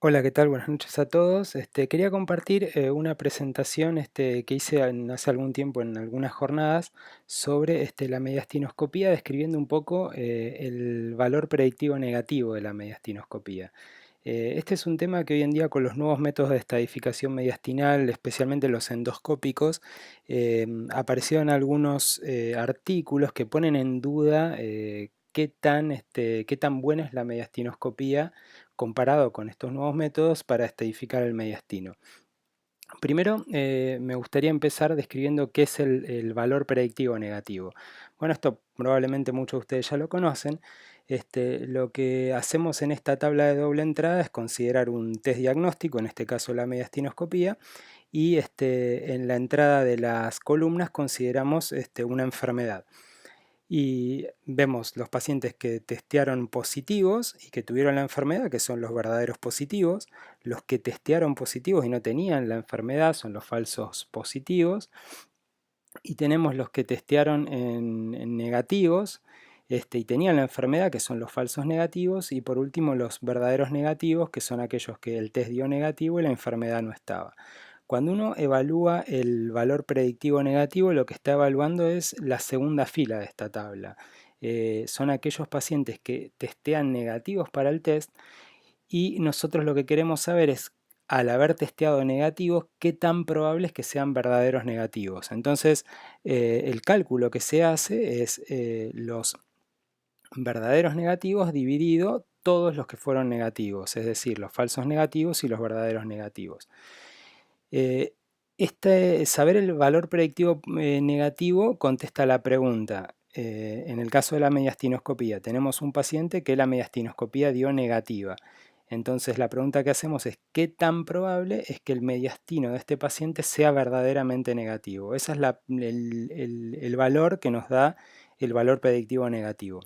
Hola, ¿qué tal? Buenas noches a todos. Quería compartir una presentación que hice hace algún tiempo en algunas jornadas sobre la mediastinoscopía, describiendo un poco el valor predictivo negativo de la mediastinoscopía. Este es un tema que hoy en día con los nuevos métodos de estadificación mediastinal, especialmente los endoscópicos, aparecieron algunos artículos que ponen en duda qué tan buena es la mediastinoscopía comparado con estos nuevos métodos para estadificar el mediastino. Primero, me gustaría empezar describiendo qué es el valor predictivo negativo. Bueno, esto probablemente muchos de ustedes ya lo conocen. Lo que hacemos en esta tabla de doble entrada es considerar un test diagnóstico, en este caso la mediastinoscopía, y en la entrada de las columnas consideramos una enfermedad. Y vemos los pacientes que testearon positivos y que tuvieron la enfermedad, que son los verdaderos positivos. Los que testearon positivos y no tenían la enfermedad son los falsos positivos. Y tenemos los que testearon en negativos y tenían la enfermedad, que son los falsos negativos. Y por último los verdaderos negativos, que son aquellos que el test dio negativo y la enfermedad no estaba. Cuando uno evalúa el valor predictivo negativo, lo que está evaluando es la segunda fila de esta tabla. Son aquellos pacientes que testean negativos para el test y nosotros lo que queremos saber es, al haber testeado negativos, qué tan probable es que sean verdaderos negativos. Entonces, el cálculo que se hace es los verdaderos negativos dividido todos los que fueron negativos, es decir, los falsos negativos y los verdaderos negativos. Saber el valor predictivo negativo contesta la pregunta. En el caso de la mediastinoscopía, tenemos un paciente que la mediastinoscopía dio negativa. Entonces la pregunta que hacemos es ¿qué tan probable es que el mediastino de este paciente sea verdaderamente negativo? Ese es el valor que nos da el valor predictivo negativo.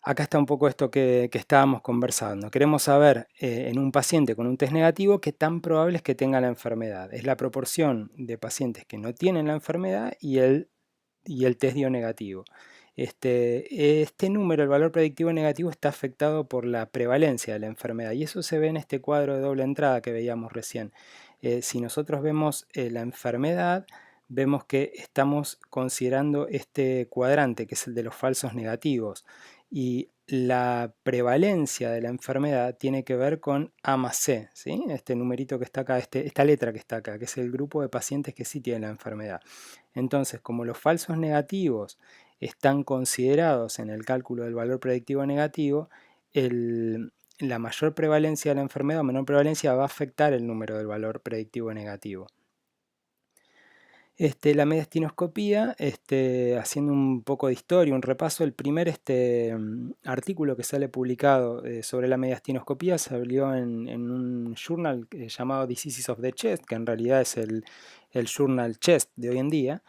Acá está un poco esto que estábamos conversando. Queremos saber en un paciente con un test negativo qué tan probable es que tenga la enfermedad. Es la proporción de pacientes que no tienen la enfermedad y el test dio negativo. Este número, el valor predictivo negativo, está afectado por la prevalencia de la enfermedad y eso se ve en este cuadro de doble entrada que veíamos recién. Si nosotros vemos la enfermedad, vemos que estamos considerando este cuadrante, que es el de los falsos negativos, y la prevalencia de la enfermedad tiene que ver con A más C, ¿sí? Este numerito que está acá, esta letra que está acá, que es el grupo de pacientes que sí tienen la enfermedad. Entonces, como los falsos negativos están considerados en el cálculo del valor predictivo negativo, la mayor prevalencia de la enfermedad o menor prevalencia va a afectar el número del valor predictivo negativo. La mediastinoscopía, haciendo un poco de historia, un repaso, el primer artículo que sale publicado sobre la mediastinoscopía salió en un journal llamado Diseases of the Chest, que en realidad es el journal Chest de hoy en día,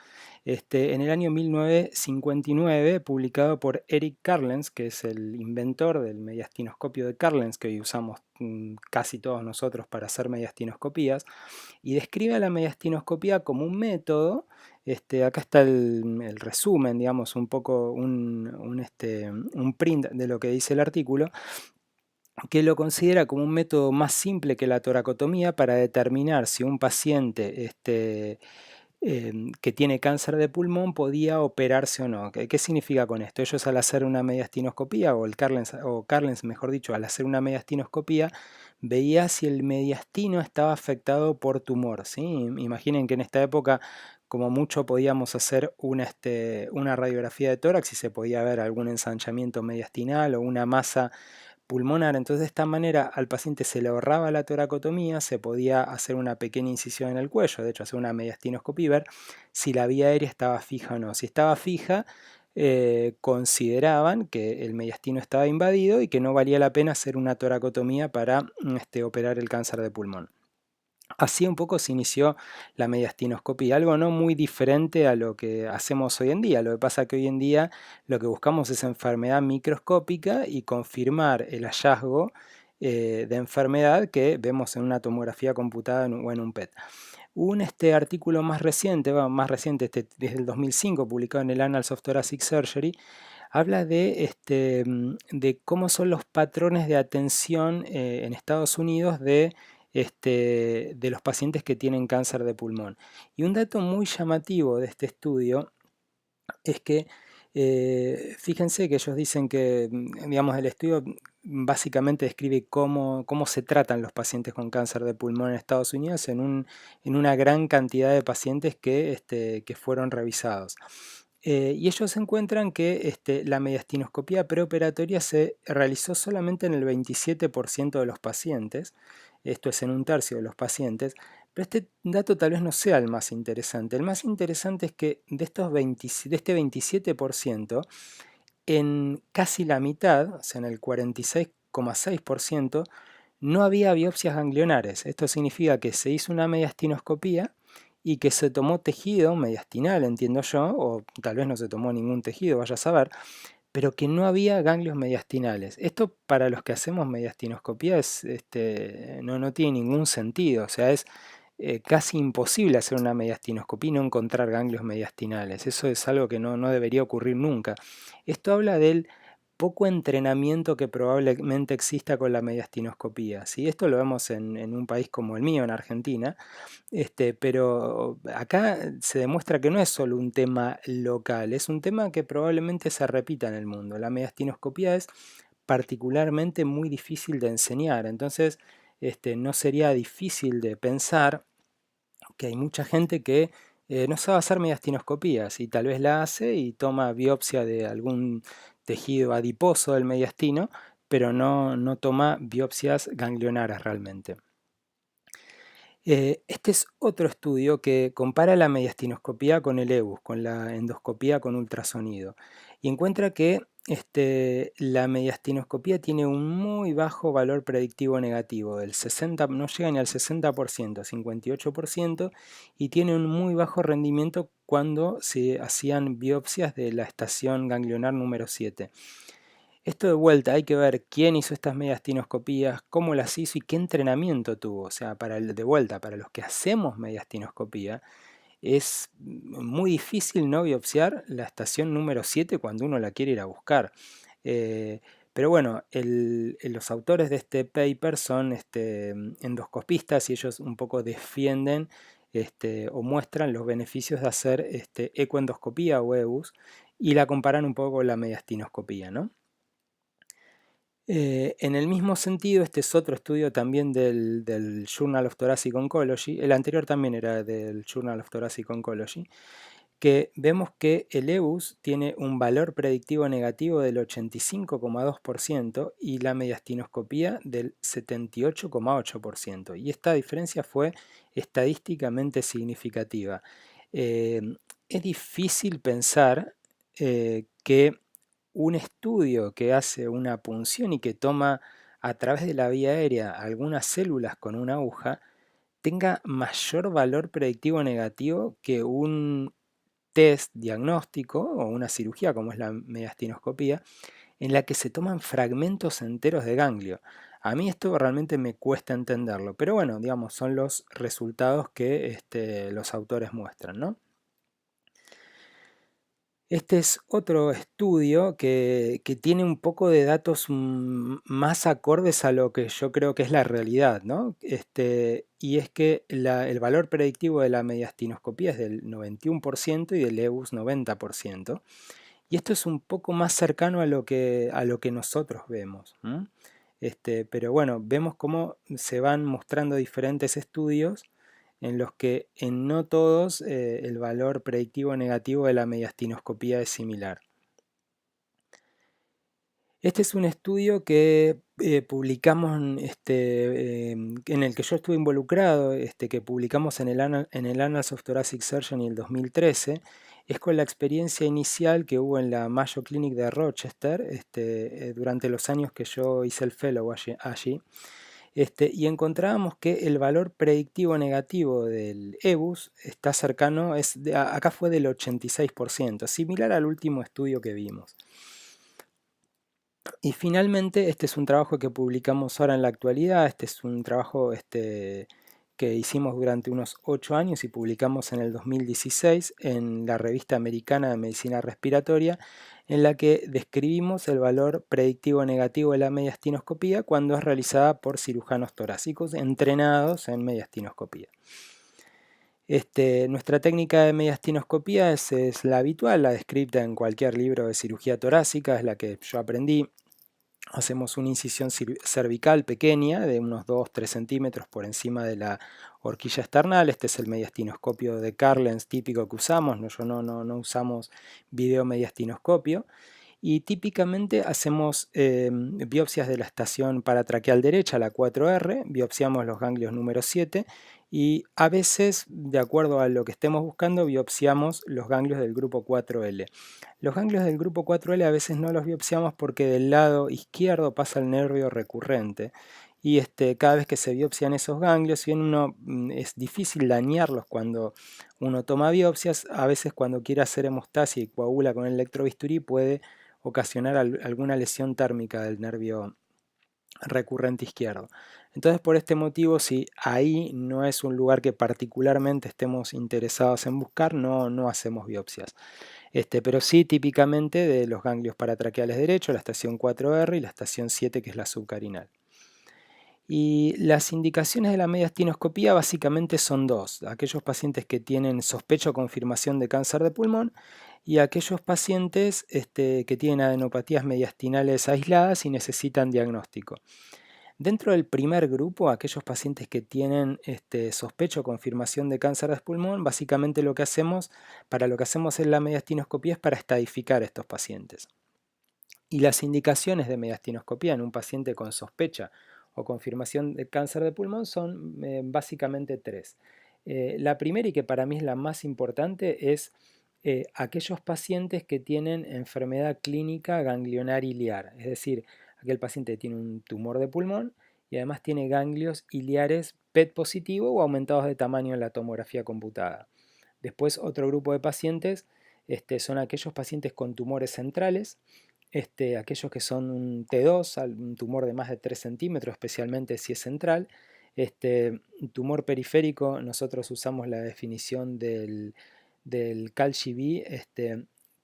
en el año 1959, publicado por Eric Carlens, que es el inventor del mediastinoscopio de Carlens, que hoy usamos casi todos nosotros para hacer mediastinoscopías, y describe a la mediastinoscopía como un método. Acá está el resumen, digamos, un poco un print de lo que dice el artículo, que lo considera como un método más simple que la toracotomía para determinar si un paciente que tiene cáncer de pulmón podía operarse o no. ¿Qué significa con esto? Ellos, al hacer una mediastinoscopía, o Carlens, mejor dicho, al hacer una mediastinoscopía, veía si el mediastino estaba afectado por tumor, ¿sí? Imaginen que en esta época, como mucho, podíamos hacer una radiografía de tórax y se podía ver algún ensanchamiento mediastinal o una masa pulmonar. Entonces, de esta manera al paciente se le ahorraba la toracotomía, se podía hacer una pequeña incisión en el cuello, de hecho hacer una mediastinoscopia y ver si la vía aérea estaba fija o no. Si estaba fija, consideraban que el mediastino estaba invadido y que no valía la pena hacer una toracotomía para operar el cáncer de pulmón. Así un poco se inició la mediastinoscopía, algo no muy diferente a lo que hacemos hoy en día. Lo que pasa es que hoy en día lo que buscamos es enfermedad microscópica y confirmar el hallazgo de enfermedad que vemos en una tomografía computada o en un PET. Un artículo más reciente, desde el 2005, publicado en el Annals of Thoracic Surgery, habla de cómo son los patrones de atención en Estados Unidos de los pacientes que tienen cáncer de pulmón. Y un dato muy llamativo de este estudio es que, fíjense que ellos dicen que, digamos, el estudio básicamente describe cómo se tratan los pacientes con cáncer de pulmón en Estados Unidos en una gran cantidad de pacientes que fueron revisados. Y ellos encuentran que la mediastinoscopía preoperatoria se realizó solamente en el 27% de los pacientes, esto es en un tercio de los pacientes, pero este dato tal vez no sea el más interesante. El más interesante es que de este 27%, en casi la mitad, o sea, en el 46,6%, no había biopsias ganglionares. Esto significa que se hizo una mediastinoscopía y que se tomó tejido mediastinal, entiendo yo, o tal vez no se tomó ningún tejido, vaya a saber, pero que no había ganglios mediastinales. Esto para los que hacemos mediastinoscopía no tiene ningún sentido, o sea, es casi imposible hacer una mediastinoscopía y no encontrar ganglios mediastinales. Eso es algo que no debería ocurrir nunca. Esto habla del poco entrenamiento que probablemente exista con la mediastinoscopía. ¿Sí? Esto lo vemos en un país como el mío, en Argentina, pero acá se demuestra que no es solo un tema local, es un tema que probablemente se repita en el mundo. La mediastinoscopía es particularmente muy difícil de enseñar, entonces no sería difícil de pensar que hay mucha gente que no sabe hacer mediastinoscopías y tal vez la hace y toma biopsia de algún tejido adiposo del mediastino, pero no toma biopsias ganglionares realmente. Este es otro estudio que compara la mediastinoscopía con el EBUS, con la endoscopía con ultrasonido, y encuentra que la mediastinoscopía tiene un muy bajo valor predictivo negativo, del 60, no llega ni al 60%, 58%, y tiene un muy bajo rendimiento cuando se hacían biopsias de la estación ganglionar número 7. Esto de vuelta hay que ver quién hizo estas mediastinoscopías, cómo las hizo y qué entrenamiento tuvo. O sea, de vuelta, para los que hacemos mediastinoscopía, es muy difícil no biopsiar la estación número 7 cuando uno la quiere ir a buscar. Eh, pero bueno, los autores de este paper son endoscopistas y ellos un poco defienden o muestran los beneficios de hacer ecoendoscopía o EBUS y la comparan un poco con la mediastinoscopía, ¿no? En el mismo sentido, este es otro estudio también del Journal of Thoracic Oncology, el anterior también era del Journal of Thoracic Oncology, que vemos que el EBUS tiene un valor predictivo negativo del 85,2% y la mediastinoscopía del 78,8%. Y esta diferencia fue estadísticamente significativa. Eh, es difícil pensar que un estudio que hace una punción y que toma a través de la vía aérea algunas células con una aguja tenga mayor valor predictivo negativo que un test diagnóstico o una cirugía como es la mediastinoscopía, en la que se toman fragmentos enteros de ganglio. A mí esto realmente me cuesta entenderlo, pero bueno, digamos, son los resultados que los autores muestran, ¿no? Este es otro estudio que tiene un poco de datos más acordes a lo que yo creo que es la realidad, ¿no? Y es que el valor predictivo de la mediastinoscopía es del 91% y del EBUS 90%. Y esto es un poco más cercano a lo que nosotros vemos. Pero bueno, vemos cómo se van mostrando diferentes estudios en los que en no todos el valor predictivo negativo de la mediastinoscopía es similar. Este es un estudio que publicamos, en el que yo estuve involucrado, que publicamos en el Annals of Thoracic Surgery en el 2013. Es con la experiencia inicial que hubo en la Mayo Clinic de Rochester durante los años que yo hice el fellow allí. Y encontrábamos que el valor predictivo negativo del EBUS está cercano, acá fue del 86%, similar al último estudio que vimos. Y finalmente, este es un trabajo que publicamos ahora en la actualidad, este es un trabajo que hicimos durante unos 8 años y publicamos en el 2016 en la revista americana de medicina respiratoria, en la que describimos el valor predictivo negativo de la mediastinoscopía cuando es realizada por cirujanos torácicos entrenados en mediastinoscopía. Nuestra técnica de mediastinoscopía es la habitual, la descrita en cualquier libro de cirugía torácica, es la que yo aprendí. Hacemos una incisión cervical pequeña de unos 2-3 centímetros por encima de la horquilla esternal. Este es el mediastinoscopio de Carlens típico que usamos. No usamos videomediastinoscopio. Y típicamente hacemos biopsias de la estación paratraqueal derecha, la 4R, biopsiamos los ganglios número 7 y a veces, de acuerdo a lo que estemos buscando, biopsiamos los ganglios del grupo 4L. Los ganglios del grupo 4L a veces no los biopsiamos porque del lado izquierdo pasa el nervio recurrente y cada vez que se biopsian esos ganglios, si bien es difícil dañarlos cuando uno toma biopsias, a veces cuando quiere hacer hemostasia y coagula con el electrobisturí puede ocasionar alguna lesión térmica del nervio recurrente izquierdo. Entonces, por este motivo, si ahí no es un lugar que particularmente estemos interesados en buscar, no hacemos biopsias. Pero sí típicamente de los ganglios paratraqueales derechos, la estación 4R y la estación 7, que es la subcarinal. Y las indicaciones de la mediastinoscopía básicamente son dos: aquellos pacientes que tienen sospecha o confirmación de cáncer de pulmón y aquellos pacientes que tienen adenopatías mediastinales aisladas y necesitan diagnóstico. Dentro del primer grupo, aquellos pacientes que tienen sospecha o confirmación de cáncer de pulmón, básicamente lo que hacemos en la mediastinoscopía es para estadificar a estos pacientes. Y las indicaciones de mediastinoscopía en un paciente con sospecha o confirmación de cáncer de pulmón son básicamente tres. La primera, y que para mí es la más importante, es aquellos pacientes que tienen enfermedad clínica ganglionar iliar, es decir, aquel paciente tiene un tumor de pulmón y además tiene ganglios iliares PET positivo o aumentados de tamaño en la tomografía computada. Después, otro grupo de pacientes son aquellos pacientes con tumores centrales, aquellos que son un T2, un tumor de más de 3 centímetros, especialmente si es central. Tumor periférico, nosotros usamos la definición del CALGB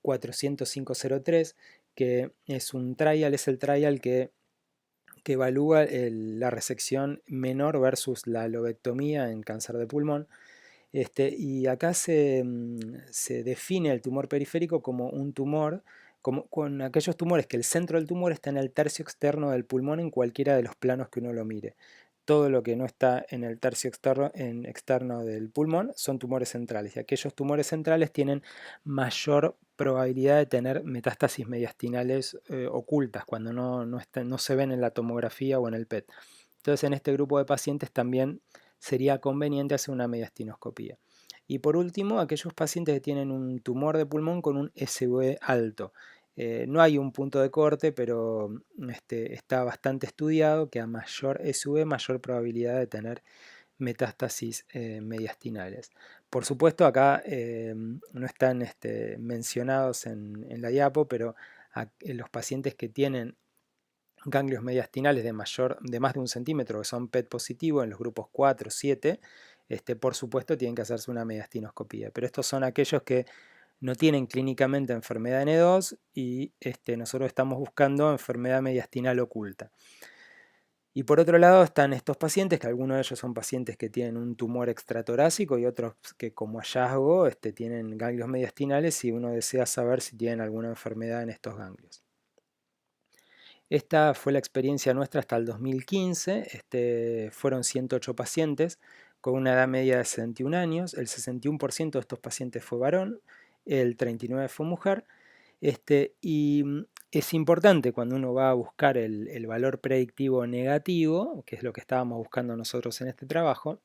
40503, que es un trial, es el trial que evalúa la resección menor versus la lobectomía en cáncer de pulmón. Y acá se define el tumor periférico como un tumor, con aquellos tumores que el centro del tumor está en el tercio externo del pulmón en cualquiera de los planos que uno lo mire. Todo lo que no está en el tercio externo del pulmón son tumores centrales, y aquellos tumores centrales tienen mayor probabilidad de tener metástasis mediastinales ocultas cuando no se ven en la tomografía o en el PET. Entonces, en este grupo de pacientes también sería conveniente hacer una mediastinoscopía. Y por último, aquellos pacientes que tienen un tumor de pulmón con un SV alto. No hay un punto de corte, pero está bastante estudiado que a mayor SV, mayor probabilidad de tener metástasis mediastinales. Por supuesto, acá no están mencionados en la diapo, pero los pacientes que tienen ganglios mediastinales de más de 1 centímetro, que son PET positivo en los grupos 4, 7, por supuesto tienen que hacerse una mediastinoscopía. Pero estos son aquellos que no tienen clínicamente enfermedad N2 y nosotros estamos buscando enfermedad mediastinal oculta. Y por otro lado están estos pacientes, que algunos de ellos son pacientes que tienen un tumor extratorácico y otros que como hallazgo tienen ganglios mediastinales y uno desea saber si tienen alguna enfermedad en estos ganglios. Esta fue la experiencia nuestra hasta el 2015, fueron 108 pacientes con una edad media de 61 años, el 61% de estos pacientes fue varón, el 39% fue mujer, y es importante cuando uno va a buscar el valor predictivo negativo, que es lo que estábamos buscando nosotros en este trabajo,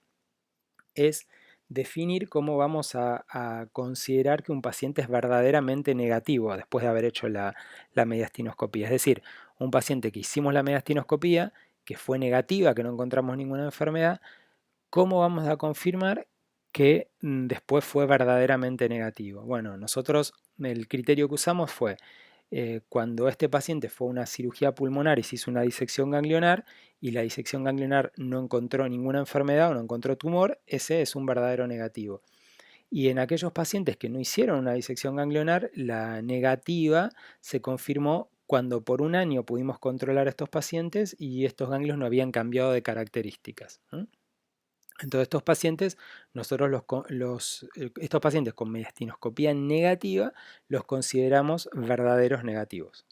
es definir cómo vamos a considerar que un paciente es verdaderamente negativo después de haber hecho la mediastinoscopía. Es decir, un paciente que hicimos la mediastinoscopía, que fue negativa, que no encontramos ninguna enfermedad, ¿cómo vamos a confirmar que después fue verdaderamente negativo? Bueno, nosotros el criterio que usamos fue Cuando este paciente fue a una cirugía pulmonar y se hizo una disección ganglionar y la disección ganglionar no encontró ninguna enfermedad o no encontró tumor, ese es un verdadero negativo. Y en aquellos pacientes que no hicieron una disección ganglionar, la negativa se confirmó cuando por un año pudimos controlar a estos pacientes y estos ganglios no habían cambiado de características. Entonces estos pacientes, nosotros estos pacientes con mediastinoscopía negativa los consideramos verdaderos negativos.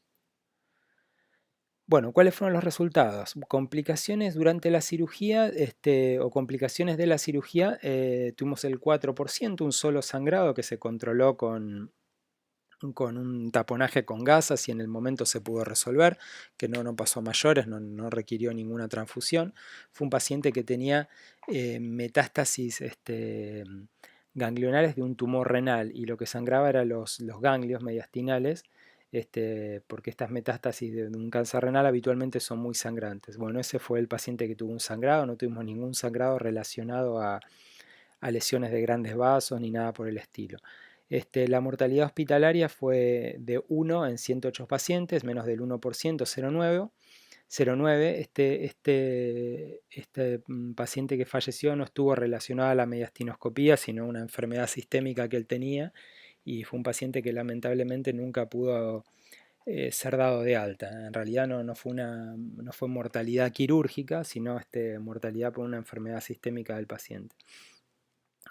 Bueno, ¿cuáles fueron los resultados? Complicaciones durante la cirugía o complicaciones de la cirugía, tuvimos el 4%, un solo sangrado que se controló con un taponaje con gasas y en el momento se pudo resolver, que no pasó a mayores, no requirió ninguna transfusión. Fue un paciente que tenía metástasis ganglionares de un tumor renal y lo que sangraba eran los ganglios mediastinales, porque estas metástasis de un cáncer renal habitualmente son muy sangrantes. Bueno, ese fue el paciente que tuvo un sangrado, no tuvimos ningún sangrado relacionado a lesiones de grandes vasos ni nada por el estilo. La mortalidad hospitalaria fue de 1 en 108 pacientes, menos del 1%, 0,9. 0,9. Este paciente que falleció no estuvo relacionado a la mediastinoscopía, sino a una enfermedad sistémica que él tenía, y fue un paciente que lamentablemente nunca pudo ser dado de alta. En realidad no fue mortalidad quirúrgica, sino mortalidad por una enfermedad sistémica del paciente.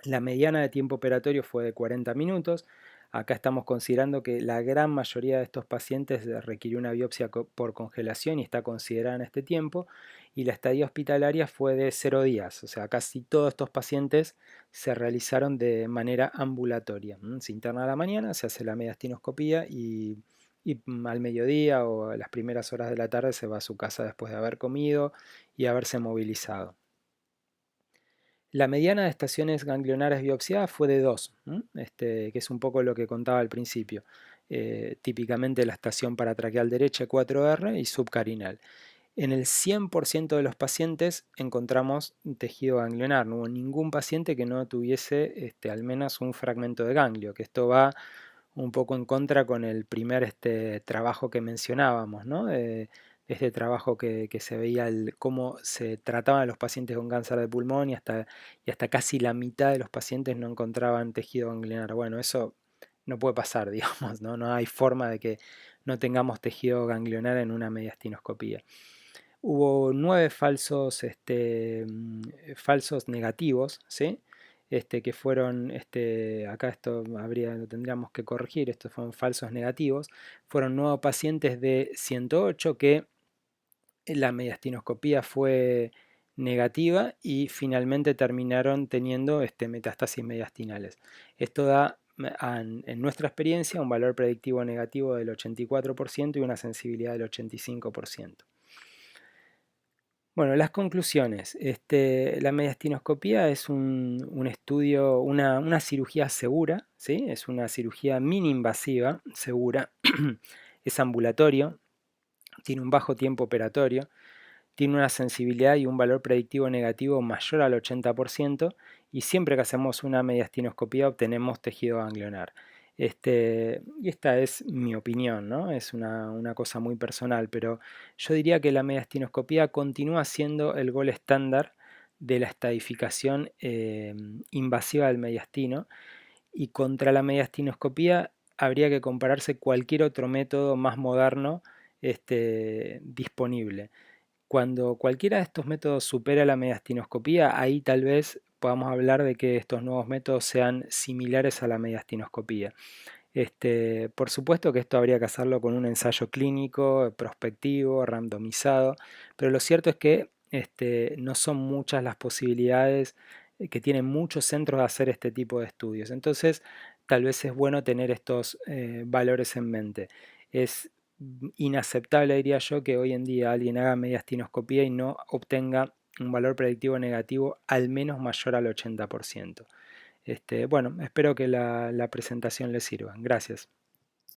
La mediana de tiempo operatorio fue de 40 minutos. Acá estamos considerando que la gran mayoría de estos pacientes requirió una biopsia por congelación y está considerada en este tiempo. Y la estadía hospitalaria fue de 0 días. O sea, casi todos estos pacientes se realizaron de manera ambulatoria. Se interna a la mañana, se hace la mediastinoscopía y al mediodía o a las primeras horas de la tarde se va a su casa después de haber comido y haberse movilizado. La mediana de estaciones ganglionares biopsiadas fue de 2, que es un poco lo que contaba al principio. Típicamente la estación paratraqueal derecha 4R y subcarinal. En el 100% de los pacientes encontramos tejido ganglionar. No hubo ningún paciente que no tuviese al menos un fragmento de ganglio, que esto va un poco en contra con el primer trabajo que mencionábamos, ¿no? Este trabajo que se veía cómo se trataban a los pacientes con cáncer de pulmón y hasta casi la mitad de los pacientes no encontraban tejido ganglionar. Bueno, eso no puede pasar, digamos, ¿no? No hay forma de que no tengamos tejido ganglionar en una mediastinoscopía. Hubo 9 falsos negativos, ¿sí? Que fueron, acá esto lo tendríamos que corregir, estos fueron falsos negativos, fueron 9 pacientes de 108 que la mediastinoscopía fue negativa y finalmente terminaron teniendo metástasis mediastinales. Esto da en nuestra experiencia un valor predictivo negativo del 84% y una sensibilidad del 85%. Bueno, las conclusiones. La mediastinoscopía es un estudio, una cirugía segura, ¿sí? Es una cirugía mini invasiva, segura, es ambulatorio, tiene un bajo tiempo operatorio, tiene una sensibilidad y un valor predictivo negativo mayor al 80% y siempre que hacemos una mediastinoscopía obtenemos tejido ganglionar. Y esta es mi opinión, ¿no? Es una cosa muy personal, pero yo diría que la mediastinoscopía continúa siendo el gol estándar de la estadificación invasiva del mediastino y contra la mediastinoscopía habría que compararse cualquier otro método más moderno disponible. Cuando cualquiera de estos métodos supera la mediastinoscopía, ahí tal vez podamos hablar de que estos nuevos métodos sean similares a la mediastinoscopía. Por supuesto que esto habría que hacerlo con un ensayo clínico, prospectivo, randomizado, pero lo cierto es que no son muchas las posibilidades que tienen muchos centros de hacer este tipo de estudios. Entonces, tal vez es bueno tener estos valores en mente. Es inaceptable, diría yo, que hoy en día alguien haga mediastinoscopía y no obtenga un valor predictivo negativo al menos mayor al 80%. Bueno, espero que la presentación les sirva. Gracias.